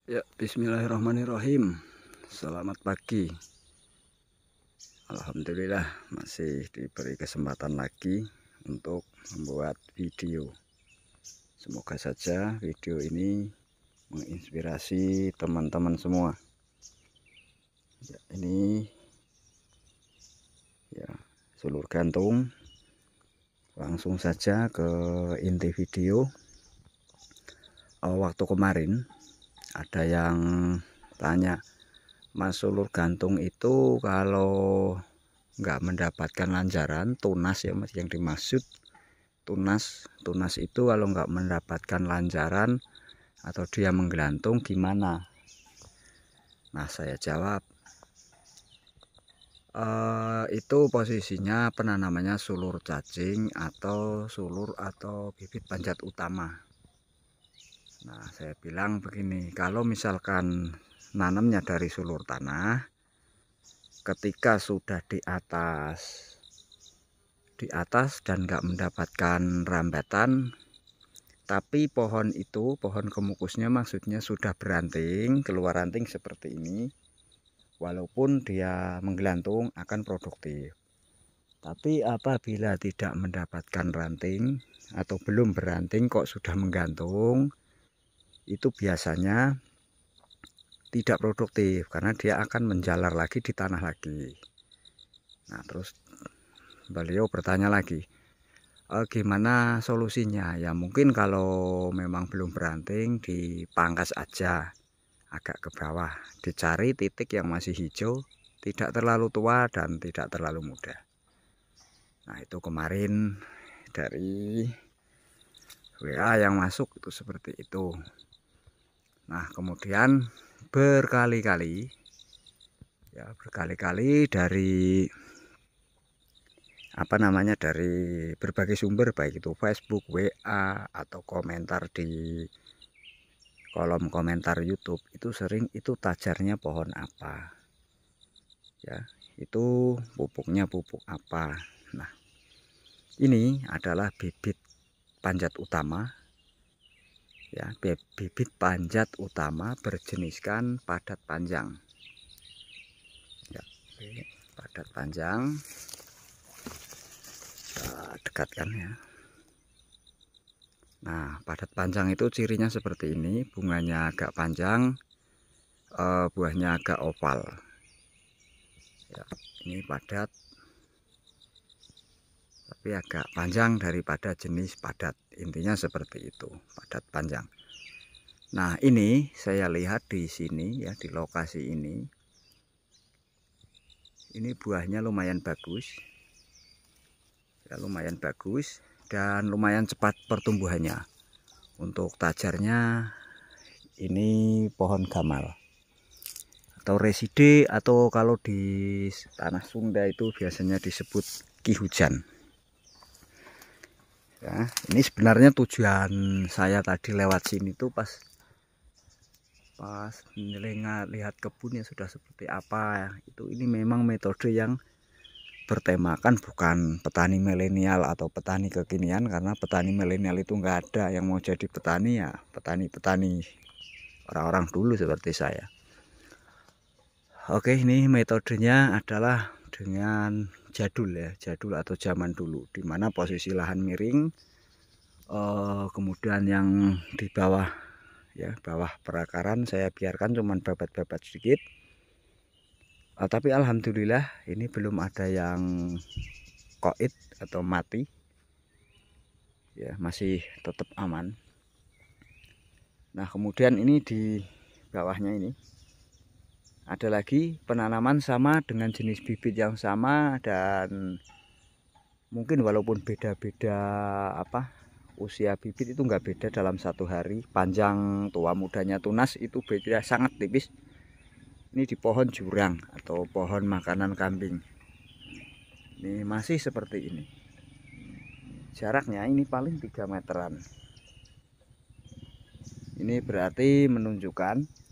Ya, bismillahirrahmanirrahim. Selamat pagi. Alhamdulillah masih diberi kesempatan lagi untuk membuat video. Semoga saja video ini menginspirasi teman-teman semua. Ya, ini ya sulur gantung. Langsung saja ke inti video. Waktu kemarin ada yang tanya, Mas, sulur gantung itu kalau nggak mendapatkan lancaran, tunas ya Mas yang dimaksud, tunas itu kalau nggak mendapatkan lancaran atau dia menggelantung gimana? Nah, saya jawab, itu posisinya penanamannya sulur cacing atau sulur atau bibit panjat utama. Nah, saya bilang begini, kalau misalkan nanamnya dari sulur tanah, ketika sudah di atas dan nggak mendapatkan rambatan, tapi pohon kemukusnya maksudnya sudah beranting, keluar ranting seperti ini, walaupun dia menggelantung akan produktif. Tapi apabila tidak mendapatkan ranting atau belum beranting kok sudah menggantung, itu biasanya tidak produktif karena dia akan menjalar lagi di tanah lagi. Nah, terus beliau bertanya lagi, gimana solusinya? Ya mungkin kalau memang belum beranting dipangkas aja agak ke bawah, dicari titik yang masih hijau, tidak terlalu tua dan tidak terlalu muda. Nah, itu kemarin dari WA yang masuk itu seperti itu. Nah, kemudian berkali-kali dari dari berbagai sumber, baik itu Facebook, WA, atau komentar di kolom komentar YouTube, itu sering itu tajarnya pohon apa ya, itu pupuknya pupuk apa. Nah, ini adalah bibit panjat utama ya, bibit panjat utama berjeniskan padat panjang ya, padat panjang. Kita dekatkan ya. Nah, padat panjang itu cirinya seperti ini, bunganya agak panjang, buahnya agak oval ya. Ini padat tapi agak panjang daripada jenis padat, intinya seperti itu, padat panjang. Nah, ini saya lihat di sini ya, di lokasi ini buahnya lumayan bagus ya, lumayan bagus dan lumayan cepat pertumbuhannya. Untuk tajarnya ini pohon gamal atau reside, atau kalau di tanah Sunda itu biasanya disebut ki hujan ya. Ini sebenarnya tujuan saya tadi lewat sini tuh pas lihat kebunnya sudah seperti apa ya. Ini memang metode yang bertemakan bukan petani milenial atau petani kekinian, karena petani milenial itu nggak ada. Yang mau jadi petani ya petani-petani orang-orang dulu seperti saya. Oke, ini metodenya adalah dengan jadul ya, jadul atau zaman dulu, dimana posisi lahan miring, kemudian yang di bawah ya, bawah perakaran saya biarkan cuman babat-babat sedikit. Tapi alhamdulillah ini belum ada yang koit atau mati ya, masih tetap aman. Nah, kemudian ini di bawahnya ini ada lagi penanaman sama dengan jenis bibit yang sama, dan mungkin walaupun beda-beda usia bibit itu nggak beda dalam satu hari, panjang tua mudanya tunas itu beda sangat tipis. Ini di pohon jurang atau pohon makanan kambing. Ini masih seperti ini. Jaraknya ini paling 3 meteran. Ini berarti menunjukkan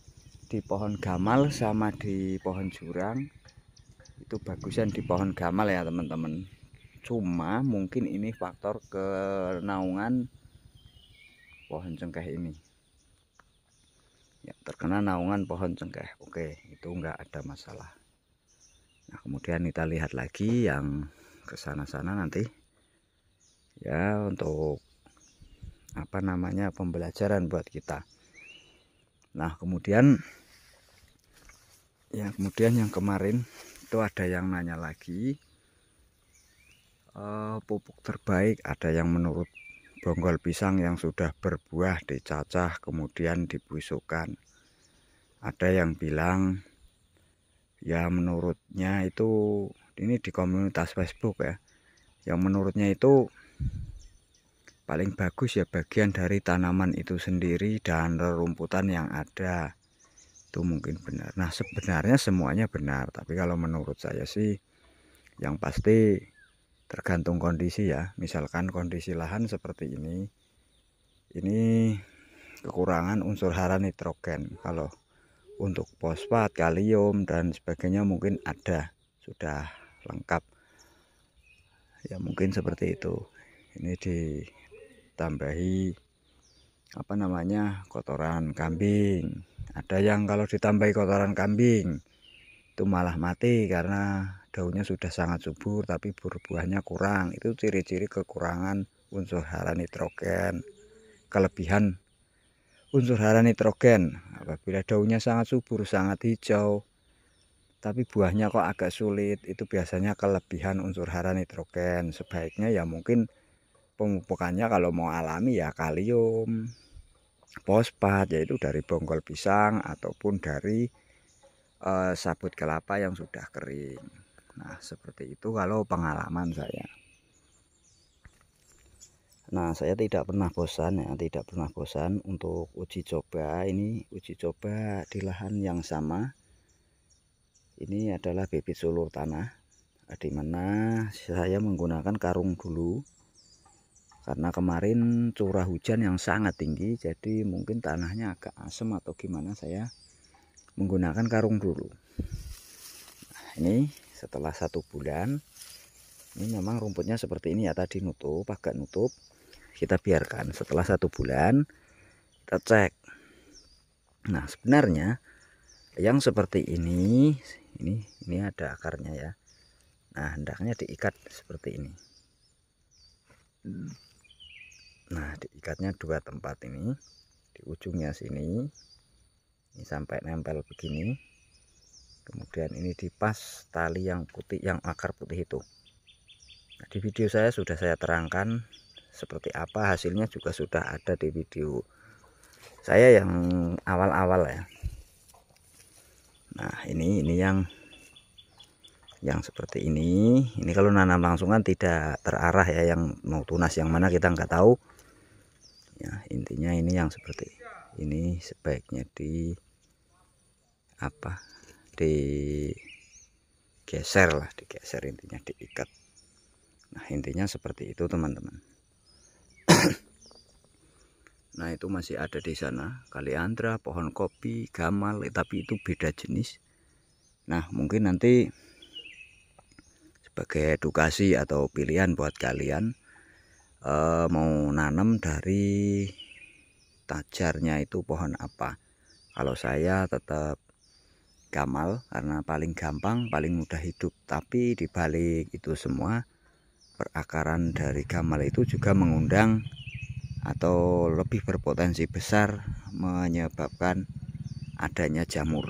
di pohon gamal sama di pohon jurang itu bagusan di pohon gamal ya teman-teman. Cuma mungkin ini faktor kenaungan pohon cengkeh ini. ya, terkena naungan pohon cengkeh. Oke, itu enggak ada masalah. Nah, kemudian kita lihat lagi yang ke sana-sana nanti ya, untuk apa namanya, pembelajaran buat kita. Nah, kemudian yang kemarin itu ada yang nanya lagi, pupuk terbaik, ada yang menurut bonggol pisang yang sudah berbuah dicacah kemudian dibusukkan. Ada yang bilang ya menurutnya itu, ini di komunitas Facebook ya, yang menurutnya itu paling bagus ya bagian dari tanaman itu sendiri dan rerumputan yang ada. Itu mungkin benar. Nah, sebenarnya semuanya benar, tapi kalau menurut saya sih yang pasti tergantung kondisi ya. Misalkan kondisi lahan seperti ini kekurangan unsur hara nitrogen. Kalau untuk fosfat, kalium dan sebagainya mungkin ada, sudah lengkap ya, mungkin seperti itu. Ini ditambahi apa namanya, kotoran kambing. Ada yang kalau ditambahi kotoran kambing itu malah mati karena daunnya sudah sangat subur tapi buah-buahnya kurang. Itu ciri-ciri kekurangan unsur hara nitrogen. Kelebihan unsur hara nitrogen, apabila daunnya sangat subur, sangat hijau tapi buahnya kok agak sulit, itu biasanya kelebihan unsur hara nitrogen. Sebaiknya ya mungkin pemupukannya kalau mau alami ya kalium, fosfat, yaitu dari bonggol pisang ataupun dari sabut kelapa yang sudah kering. Nah, seperti itu kalau pengalaman saya. Nah, saya tidak pernah bosan ya, tidak pernah bosan untuk uji coba. Ini uji coba di lahan yang sama. Ini adalah bibit sulur tanah, di mana saya menggunakan karung dulu. Karena kemarin curah hujan yang sangat tinggi, jadi mungkin tanahnya agak asam atau gimana, saya menggunakan karung dulu. Nah, ini setelah 1 bulan, ini memang rumputnya seperti ini ya, tadi nutup, agak nutup. Kita biarkan, setelah 1 bulan kita cek. Nah, sebenarnya yang seperti ini ada akarnya ya. Nah, hendaknya diikat seperti ini. Nah, diikatnya 2 tempat ini, di ujungnya sini, ini sampai nempel begini. Kemudian ini dipas tali yang putih, yang akar putih itu. Nah, di video saya sudah saya terangkan seperti apa hasilnya, juga sudah ada di video saya yang awal-awal ya. Nah, ini yang seperti ini kalau nanam langsung kan tidak terarah ya, yang mau tunas yang mana kita nggak tahu ya. Intinya ini yang seperti ini sebaiknya digeser lah, digeser, intinya diikat. Nah, intinya seperti itu teman-teman. Nah, itu masih ada di sana kaliandra, pohon kopi, gamal, tapi itu beda jenis. Nah, mungkin nanti sebagai edukasi atau pilihan buat kalian mau nanam dari tajarnya itu pohon apa. Kalau saya tetap gamal karena paling gampang, paling mudah hidup. Tapi dibalik itu semua, perakaran dari gamal itu juga mengundang atau lebih berpotensi besar menyebabkan adanya jamur.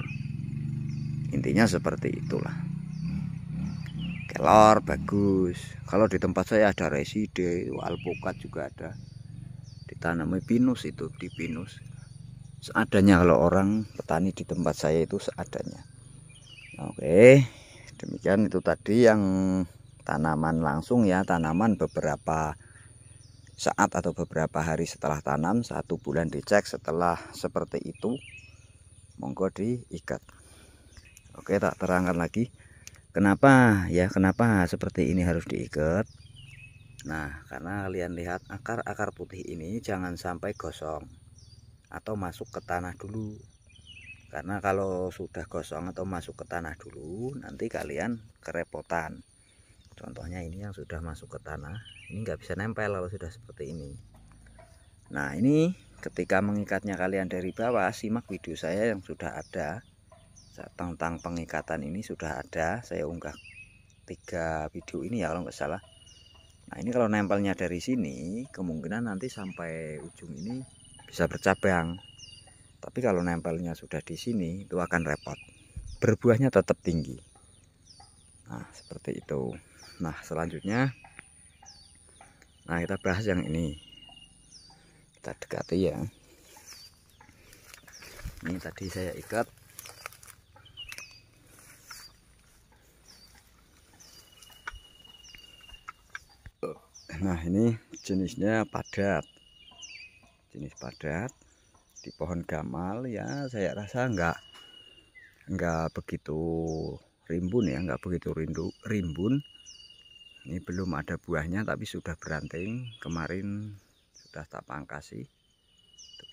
Intinya seperti itulah. Kelor bagus. Kalau di tempat saya ada reside, alpukat juga ada. Ditanami pinus, itu di pinus. Seadanya kalau orang petani di tempat saya itu seadanya. Oke, demikian itu tadi yang tanaman langsung ya, tanaman beberapa saat atau beberapa hari setelah tanam, 1 bulan dicek. Setelah seperti itu monggo diikat. Oke, tak terangkan lagi kenapa seperti ini harus diikat. Nah, karena kalian lihat akar-akar putih ini jangan sampai gosong atau masuk ke tanah dulu. Karena kalau sudah gosong atau masuk ke tanah dulu, nanti kalian kerepotan. Contohnya ini yang sudah masuk ke tanah, ini nggak bisa nempel kalau sudah seperti ini. Nah, ini ketika mengikatnya kalian dari bawah, simak video saya yang sudah ada tentang pengikatan. Ini sudah ada, saya unggah 3 video ini ya kalau nggak salah. Nah, ini kalau nempelnya dari sini, kemungkinan nanti sampai ujung ini bisa bercabang. Tapi kalau nempelnya sudah di sini, itu akan repot. Berbuahnya tetap tinggi. Nah, seperti itu. Nah, selanjutnya, nah kita bahas yang ini. Kita dekati ya. Ini tadi saya ikat. Nah, ini jenisnya padat. Jenis padat di pohon gamal ya, saya rasa enggak begitu rimbun ya, enggak begitu rimbun. Ini belum ada buahnya tapi sudah beranting. Kemarin sudah tak pangkasi.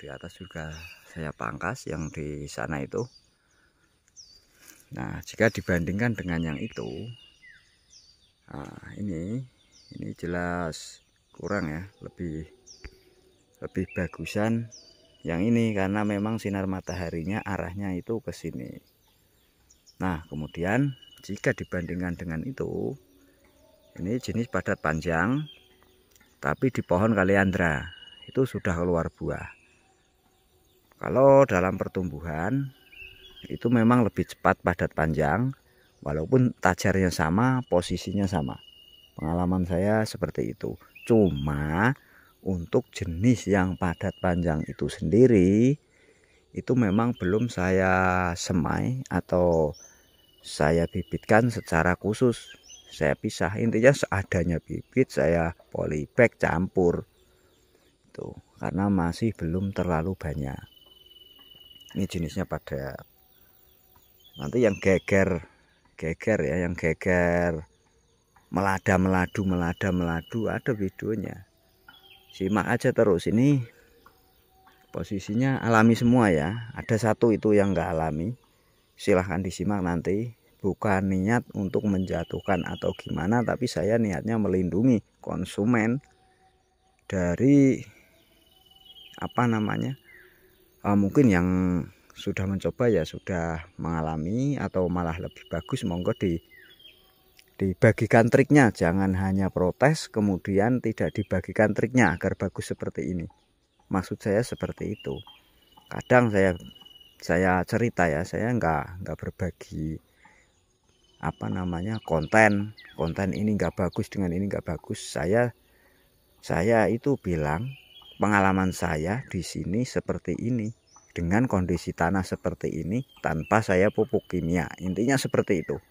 Di atas juga saya pangkas yang di sana itu. Nah, jika dibandingkan dengan yang itu, nah ini jelas kurang ya, lebih bagusan yang ini karena memang sinar mataharinya arahnya itu ke sini. Nah, kemudian jika dibandingkan dengan itu, ini jenis padat panjang tapi di pohon kaliandra itu sudah keluar buah. Kalau dalam pertumbuhan itu memang lebih cepat padat panjang, walaupun tajarnya sama, posisinya sama. Pengalaman saya seperti itu. Cuma untuk jenis yang padat panjang itu sendiri, itu memang belum saya semai atau saya bibitkan secara khusus. Saya pisah, intinya seadanya bibit saya polybag campur. Tuh, karena masih belum terlalu banyak. Ini jenisnya padat. Nanti yang geger ya, yang geger meladu ada videonya. Simak aja terus. Ini posisinya alami semua ya. Ada satu itu yang enggak alami. Silahkan disimak nanti. Bukan niat untuk menjatuhkan atau gimana, tapi saya niatnya melindungi konsumen dari mungkin yang sudah mencoba ya sudah mengalami atau malah lebih bagus, monggo dibagikan triknya. Jangan hanya protes kemudian tidak dibagikan triknya agar bagus seperti ini. Maksud saya seperti itu. Kadang saya cerita ya, saya nggak berbagi konten ini nggak bagus dengan ini nggak bagus. Saya itu bilang pengalaman saya di sini seperti ini, dengan kondisi tanah seperti ini, tanpa saya pupuk kimia. Intinya seperti itu.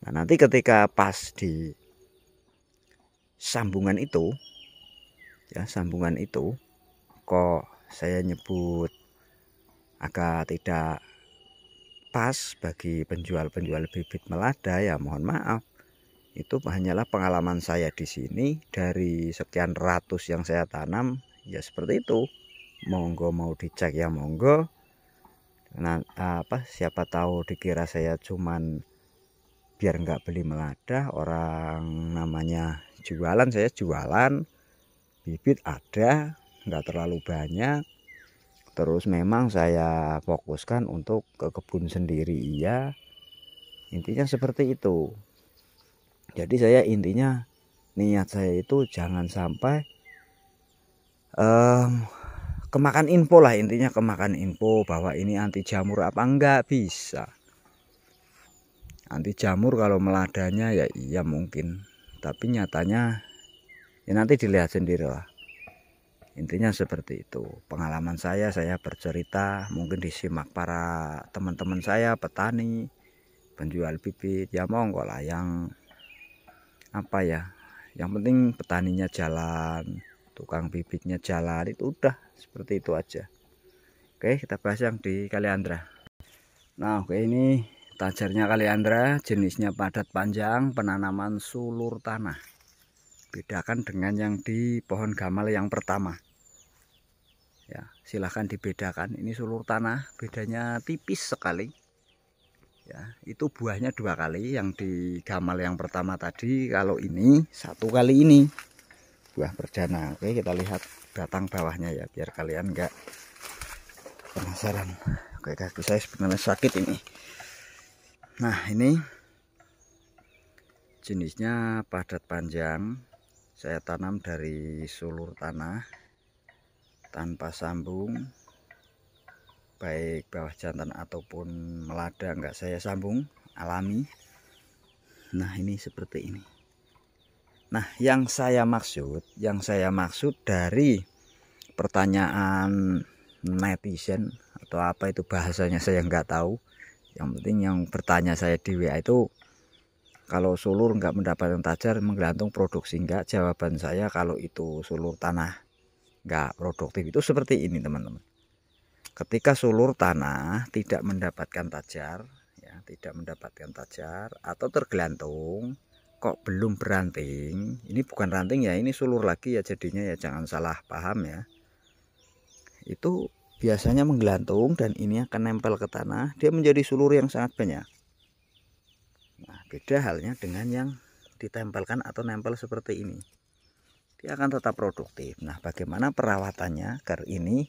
Nah, nanti ketika pas di sambungan itu, kok saya nyebut agak tidak pas bagi penjual bibit melada, ya mohon maaf. Itu hanyalah pengalaman saya di sini dari sekian ratus yang saya tanam, ya seperti itu. Monggo mau dicek ya monggo. Nah, siapa tahu dikira saya cuman biar nggak beli melada, orang namanya jualan, saya jualan. Bibit ada, nggak terlalu banyak. Terus memang saya fokuskan untuk ke kebun sendiri, iya. Intinya seperti itu. Jadi saya intinya niat saya itu jangan sampai kemakan info lah, intinya kemakan info bahwa ini anti jamur apa enggak bisa. Anti jamur kalau meladanya ya iya mungkin, tapi nyatanya ya nanti dilihat sendiri lah. Intinya seperti itu. Pengalaman saya bercerita, mungkin disimak para teman-teman saya petani, penjual bibit, ya monggo lah, yang yang penting petaninya jalan, tukang bibitnya jalan, itu udah seperti itu aja. Oke, kita bahas yang di kaliandra. Nah, oke, ini tajarnya kaliandra, jenisnya padat panjang, penanaman sulur tanah. Bedakan dengan yang di pohon gamal yang pertama. Ya, silahkan dibedakan. Ini sulur tanah, bedanya tipis sekali. Ya, itu buahnya 2 kali. Yang di gamal yang pertama tadi, kalau ini 1 kali ini buah perdana. Oke, kita lihat. batang bawahnya ya, biar kalian nggak penasaran. Oke, kaki saya sebenarnya sakit ini. Nah, ini jenisnya padat panjang. Saya tanam dari sulur tanah tanpa sambung, baik bawah jantan ataupun melada enggak saya sambung, alami. Nah, ini seperti ini. Nah, yang saya maksud dari pertanyaan netizen atau apa itu bahasanya saya nggak tahu. Yang penting yang bertanya saya di WA itu, kalau sulur nggak mendapatkan tajar menggantung produksi enggak. Jawaban saya kalau itu sulur tanah nggak produktif itu seperti ini teman-teman. Ketika sulur tanah tidak mendapatkan tajar ya, tidak mendapatkan tajar atau tergelantung kok belum beranting, ini bukan ranting ya, ini sulur lagi ya jadinya ya, jangan salah paham ya. Itu biasanya menggelantung dan ini akan nempel ke tanah, dia menjadi sulur yang sangat banyak. Nah, beda halnya dengan yang ditempelkan atau nempel seperti ini, dia akan tetap produktif. Nah, bagaimana perawatannya agar ini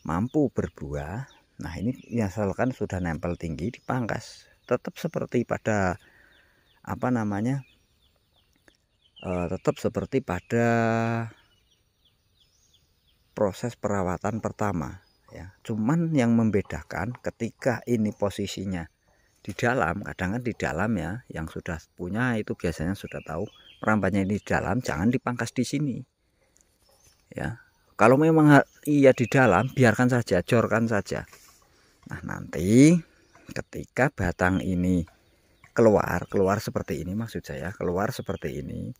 mampu berbuah? Nah, ini misalkan sudah nempel tinggi, dipangkas tetap seperti pada apa namanya, tetap seperti pada proses perawatan pertama ya. Cuman yang membedakan ketika ini posisinya di dalam, kadang kan di dalam ya, yang sudah punya itu biasanya sudah tahu merambatnya ini di dalam, jangan dipangkas di sini ya. Kalau memang iya di dalam, biarkan saja, jorkan saja. Nah, nanti ketika batang ini keluar seperti ini, maksud saya keluar seperti ini,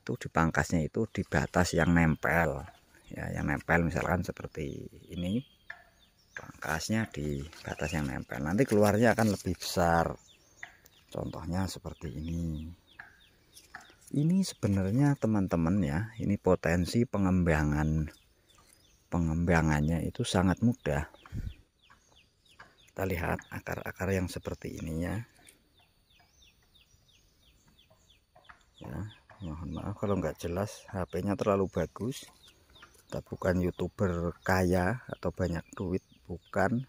itu dipangkasnya itu di batas yang nempel ya, yang nempel misalkan seperti ini, pangkasnya di batas yang nempel, nanti keluarnya akan lebih besar. Contohnya seperti ini. Ini sebenarnya teman-teman ya, ini potensi pengembangannya itu sangat mudah. Kita lihat akar-akar yang seperti ini ya. Ya, mohon maaf kalau nggak jelas, HP-nya terlalu bagus. Kita bukan YouTuber kaya atau banyak duit, bukan.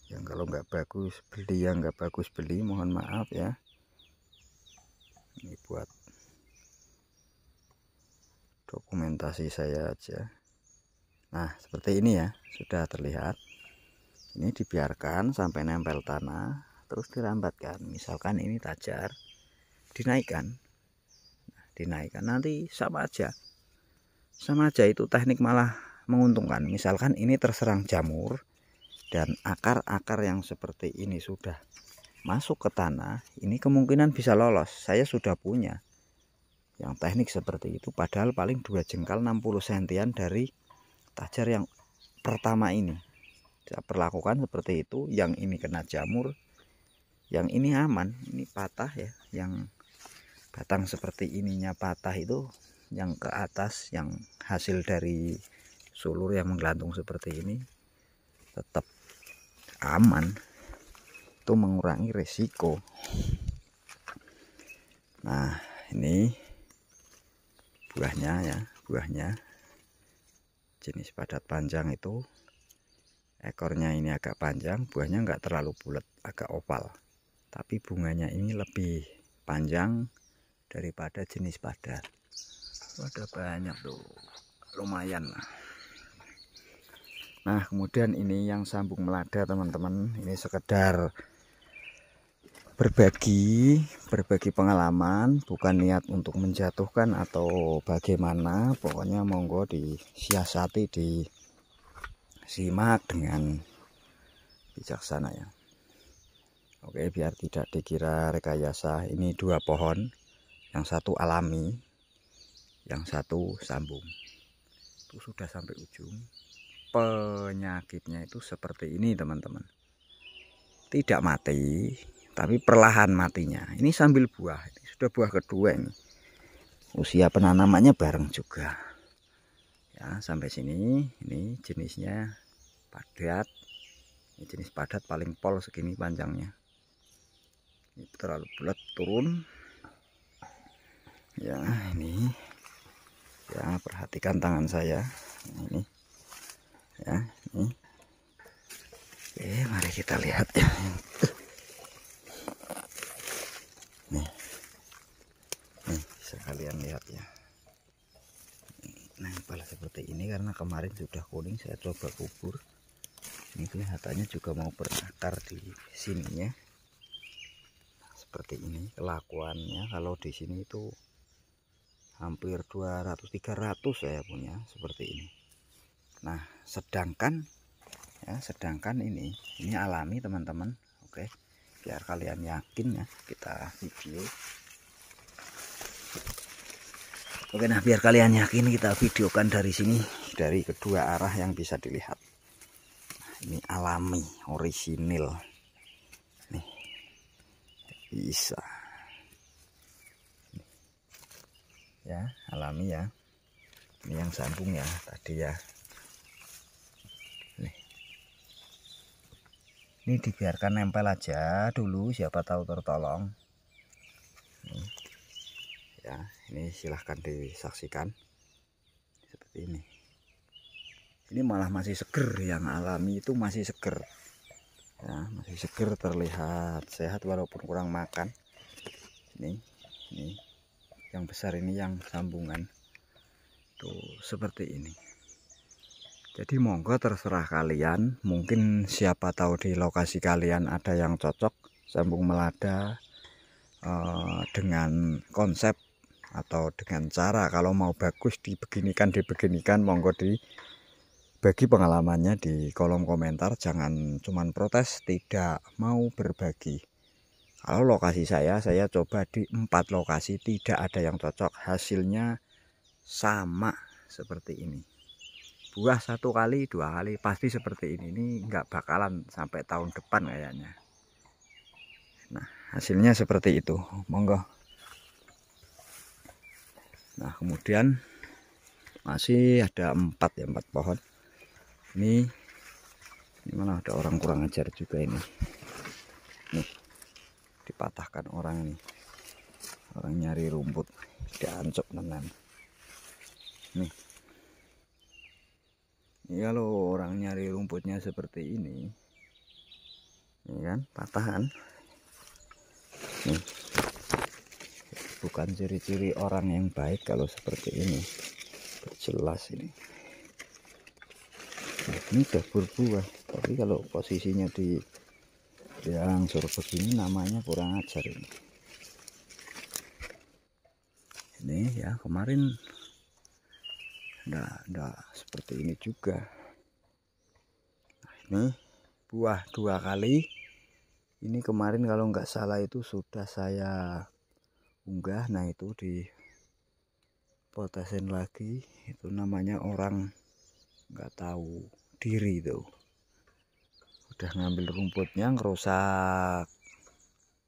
Yang kalau nggak bagus beli, yang nggak bagus beli, mohon maaf ya. Ini buat dokumentasi saya aja. Nah, seperti ini ya, sudah terlihat. Ini dibiarkan sampai nempel tanah, terus dirambatkan. Misalkan ini tajar, dinaikkan. Nah, dinaikkan nanti sama aja itu teknik malah menguntungkan. Misalkan ini terserang jamur dan akar-akar yang seperti ini sudah masuk ke tanah, ini kemungkinan bisa lolos. Saya sudah punya yang teknik seperti itu, padahal paling 2 jengkal 60 sentian dari tajar yang pertama ini. Saya perlakukan seperti itu. Yang ini kena jamur, yang ini aman, ini patah ya. Yang batang seperti ininya patah itu, yang ke atas yang hasil dari sulur yang menggelantung seperti ini tetap aman, itu mengurangi resiko. Nah, ini buahnya ya, buahnya jenis padat panjang itu, ekornya ini agak panjang, buahnya enggak terlalu bulat, agak oval, tapi bunganya ini lebih panjang daripada jenis padat. Ada banyak tuh, lumayan lah. Nah, kemudian ini yang sambung melada teman-teman, ini sekedar berbagi pengalaman, bukan niat untuk menjatuhkan atau bagaimana. Pokoknya monggo disiasati, disimak dengan bijaksana ya. Oke, biar tidak dikira rekayasa. Ini 2 pohon, yang satu alami, yang satu sambung. Itu sudah sampai ujung. Penyakitnya itu seperti ini teman-teman, tidak mati tapi perlahan matinya. Ini sambil buah, ini sudah buah kedua ini. Usia penanamannya bareng juga ya. Sampai sini ini jenisnya padat. Ini jenis padat paling pol segini panjangnya. Ini terlalu bulat turun ya. Ini Ya, perhatikan tangan saya ini ya, ini. Oke, mari kita lihat ya. Nih, bisa kalian lihat ya. Nempel seperti ini karena kemarin sudah kuning, saya coba kubur. Ini kelihatannya juga mau berakar di sininya. Seperti ini kelakuannya. Kalau di sini itu hampir 200-300 saya punya seperti ini. Nah, sedangkan ini alami teman-teman. Oke, biar kalian yakin ya, kita video. Oke, nah biar kalian yakin kita videokan dari sini, dari kedua arah yang bisa dilihat. Nah, ini alami, orisinil. Nih, bisa. Ya, alami ya. Ini yang sambung ya tadi ya. Nih. Ini dibiarkan nempel aja dulu, siapa tahu tertolong. Nih. Ya, ini silahkan disaksikan seperti ini. Ini malah masih seger, yang alami itu masih seger ya, masih seger, terlihat sehat walaupun kurang makan. Ini yang besar, ini yang sambungan tuh seperti ini. Jadi monggo terserah kalian, mungkin siapa tahu di lokasi kalian ada yang cocok sambung melada dengan konsep atau dengan cara. Kalau mau bagus dibeginikan, monggo dibagi pengalamannya di kolom komentar. Jangan cuman protes, tidak mau berbagi. Kalau lokasi saya coba di 4 lokasi, tidak ada yang cocok, hasilnya sama seperti ini. Buah 1 kali 2 kali pasti seperti ini nggak bakalan sampai tahun depan kayaknya. Nah, hasilnya seperti itu, monggo. Nah, kemudian masih ada 4 pohon. Ini mana ada orang kurang ajar juga ini. Nih, dipatahkan orang ini. Orang nyari rumput, diancok tenan. Nih. Ini kalau orang nyari rumputnya seperti ini kan patahan. Nih. Bukan ciri-ciri orang yang baik kalau seperti ini. Jelas ini. Ini udah berbuah, tapi kalau posisinya di angsur begini namanya kurang ajar ini. Ini ya kemarin enggak seperti ini juga. Nah, ini buah 2 kali. Ini kemarin kalau nggak salah itu sudah saya unggah. Nah, itu dipotesin lagi. Itu namanya orang nggak tahu diri tuh. Udah ngambil rumputnya, ngerusak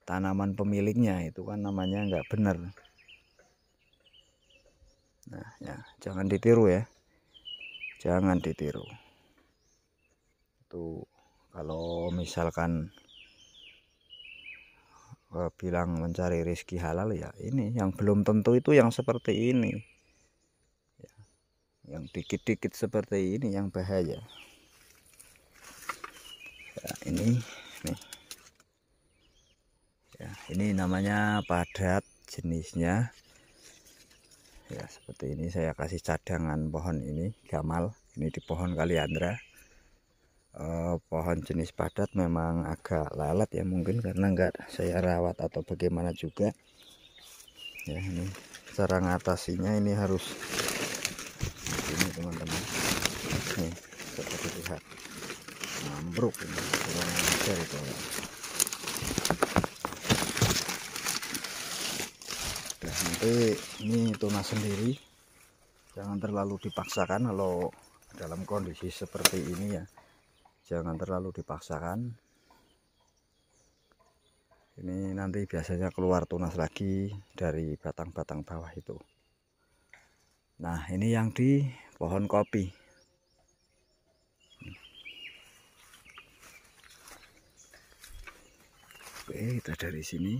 tanaman pemiliknya, itu kan namanya nggak bener. Nah ya, jangan ditiru ya, jangan ditiru. Itu kalau misalkan bilang mencari rezeki halal ya, ini yang belum tentu itu yang seperti ini ya, yang dikit-dikit seperti ini yang bahaya ya. Ini nih ya, ini namanya padat jenisnya ya, seperti ini. Saya kasih cadangan pohon ini gamal, ini di pohon kaliandra. Pohon jenis padat memang agak lalat ya, mungkin karena enggak saya rawat atau bagaimana juga ya. Ini cara ngatasinya, ini harus ini teman-teman, nih seperti lihat ambruk ini, kurang ajar itu ya. Nah, nanti ini tunas sendiri, jangan terlalu dipaksakan. Kalau dalam kondisi seperti ini ya, jangan terlalu dipaksakan. Ini nanti biasanya keluar tunas lagi dari batang-batang bawah itu. Nah, ini yang di pohon kopi. Oke, kita dari sini.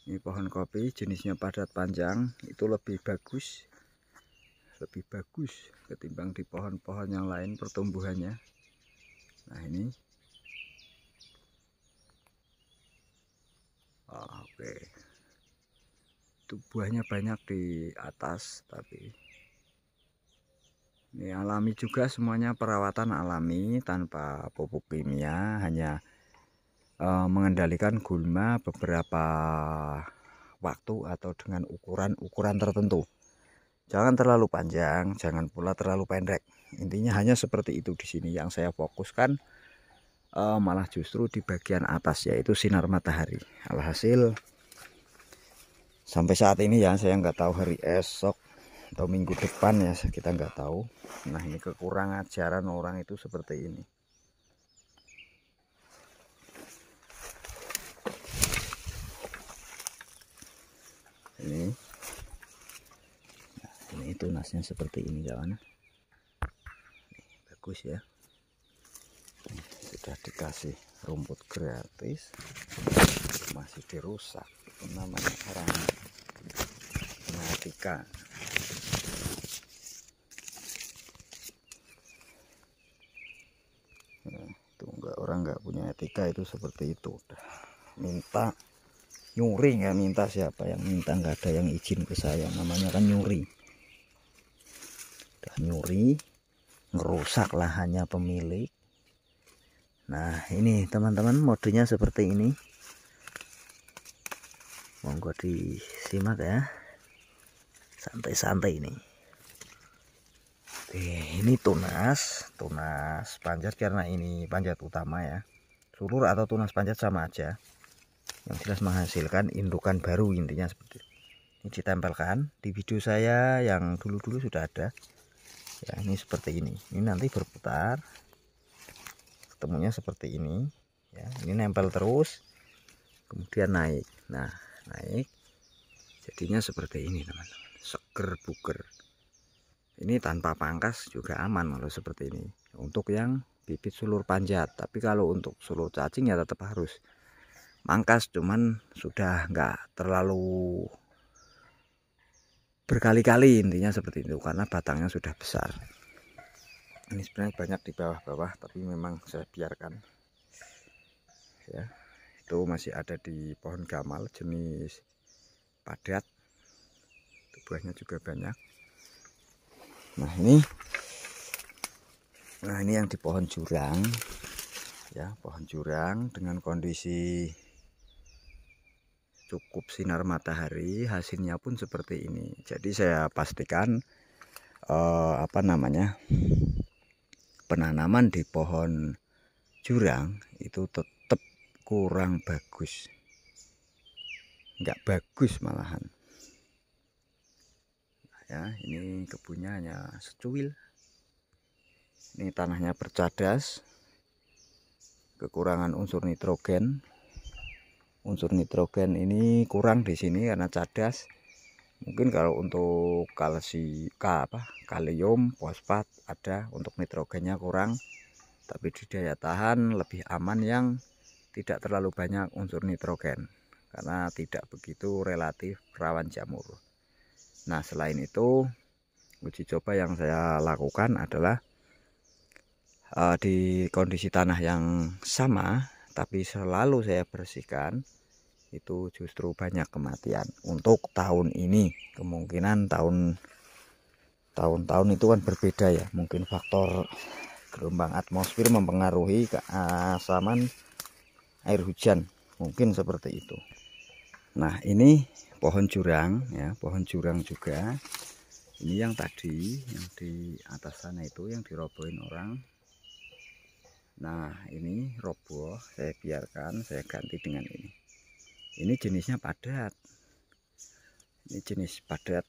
Ini pohon kopi jenisnya padat panjang, itu lebih bagus. lebih bagus ketimbang di pohon-pohon yang lain pertumbuhannya. Nah ini oke, itu buahnya banyak di atas, tapi ini alami juga, semuanya perawatan alami tanpa pupuk kimia, hanya mengendalikan gulma beberapa waktu atau dengan ukuran tertentu. Jangan terlalu panjang, jangan pula terlalu pendek. Intinya hanya seperti itu di sini. Yang saya fokuskan malah justru di bagian atas, yaitu sinar matahari. Alhasil sampai saat ini ya, saya nggak tahu hari esok atau minggu depan ya, kita nggak tahu. Nah ini kekurangan ajaran orang itu seperti ini. Ini tunasnya seperti ini kawan. Bagus ya. Sudah dikasih rumput gratis masih dirusak. Itu namanya orang etika. Nah, itu orang nggak punya etika itu seperti itu. Udah minta nyuri, nggak minta siapa yang minta, nggak ada yang izin ke saya, namanya kan nyuri. Udah nyuri, ngerusak lahannya pemilik. Nah ini teman-teman, modenya seperti ini, monggo disimak ya, santai-santai ini. Oke, ini tunas panjat, karena ini panjat utama ya, sulur atau tunas panjat sama aja, yang jelas menghasilkan indukan baru, intinya seperti itu. Ini ditempelkan di video saya yang dulu-dulu sudah ada ya. Ini seperti ini nanti berputar, ketemunya seperti ini ya. Ini nempel terus, kemudian naik. Nah naik jadinya seperti ini teman-teman, seger buger. Ini tanpa pangkas juga aman kalau seperti ini untuk yang bibit sulur panjat. Tapi kalau untuk sulur cacing ya tetap harus mangkas, cuman sudah nggak terlalu berkali-kali, intinya seperti itu, karena batangnya sudah besar. Ini sebenarnya banyak di bawah-bawah, tapi memang saya biarkan ya. Itu masih ada di pohon gamal jenis padat, itu buahnya juga banyak. Nah ini yang di pohon jurang ya, pohon jurang dengan kondisi cukup sinar matahari, hasilnya pun seperti ini. Jadi saya pastikan penanaman di pohon jurang itu tetap kurang bagus, nggak bagus malahan. Nah, ya ini kebunnya hanya secuil. Ini tanahnya bercadas, kekurangan unsur nitrogen. Unsur nitrogen ini kurang di sini karena cadas. Mungkin kalau untuk kalium, fosfat ada, untuk nitrogennya kurang. Tapi di daya tahan lebih aman yang tidak terlalu banyak unsur nitrogen, karena tidak begitu relatif rawan jamur. Nah selain itu, uji coba yang saya lakukan adalah di kondisi tanah yang sama tapi selalu saya bersihkan, itu justru banyak kematian. Untuk tahun ini kemungkinan tahun-tahun itu kan berbeda ya, mungkin faktor gelombang atmosfer mempengaruhi keasaman air hujan, mungkin seperti itu. Nah ini pohon jurang ya, pohon jurang juga. Ini yang tadi yang di atas sana itu yang dirobohin orang. Nah ini roboh, saya biarkan, saya ganti dengan ini. Ini jenisnya padat, ini jenis padat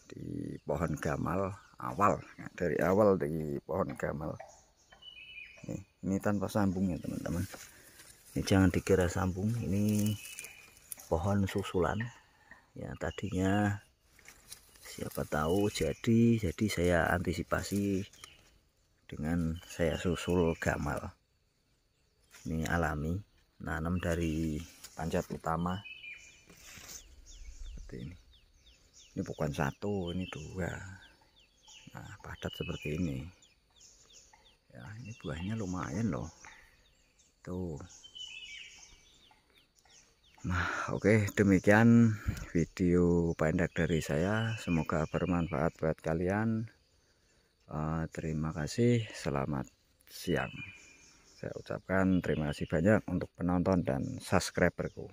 di pohon gamal awal ya, dari awal di pohon gamal. Ini tanpa sambung ya teman-teman, ini jangan dikira sambung, ini pohon susulan ya. Tadinya siapa tahu jadi saya antisipasi dengan saya susul gamal. Ini alami, nanam dari panjat utama seperti ini. Ini bukan satu, ini dua. Nah, padat seperti ini ya. Ini buahnya lumayan loh tuh. Nah, oke, demikian video pendek dari saya, semoga bermanfaat buat kalian. Terima kasih, selamat siang. Saya ucapkan terima kasih banyak untuk penonton dan subscriberku.